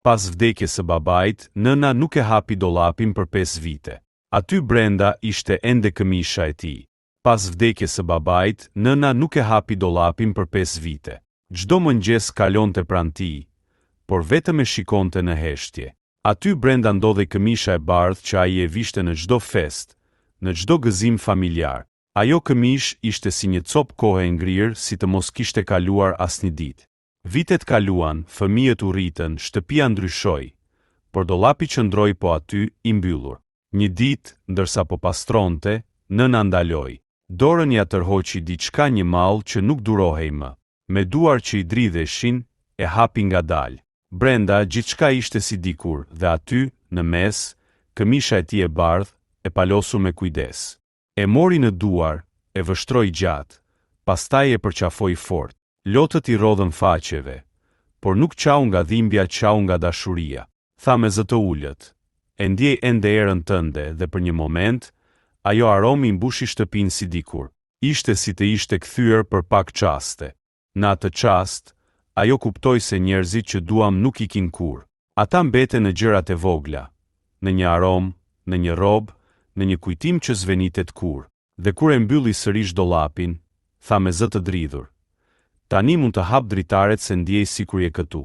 Pas vdekjes së babait, nëna nuk e hapi dollapin për 5 vite. Aty brenda ishte ende këmisha e tij. Pas vdekjes së babait, nëna nuk e hapi dollapin për 5 vite. Çdo mëngjes kalonte pranë tij, por vetëm e shikonte në heshtje. Aty brenda ndodhej këmisha e bardhë që ai e vishte në çdo fest, në çdo gëzim familjar. Ajo këmish ishte si një copë kohe e ngrirë, si të mos kishte kaluar asnjë ditë. Vitet kaluan, fëmijët u rritën, shtëpia ndryshoi, por dollapi qëndroi po aty i mbyllur. Një ditë, ndërsa po pastronte, nëna ndaloi. Dorën ja tërhoqi diçka, një mall që nuk durohej më. Me duar që i dridheshin, e hapi ngadalë. Brenda gjithçka ishte si dikur, dhe aty, në mes, këmisha e tij e bardhë, e palosur me kujdes. E mori në duar, e vështroi gjatë, pastaj e përqafoi fort. Lotët i rodhën faqeve, por nuk qau nga dhimbja, qau nga dashuria. Tha me zë të ulët, e ndjej ende erën tënde, dhe për një moment, ajo aromi mbushi shtëpinë si dikur. Ishte si të ishte kthyer për pak çaste. Në atë çast, ajo kuptoi se njerëzit që duam nuk ikin kurrë. Ata mbeten në gjërat e vogla, në një aromë, në një robë, në një kujtim që zvenitet kurrë. Dhe kur e mbylli sërish dollapin, tha me zë të dridhur, tani mund të hap dritaret se ndjej sikur je këtu.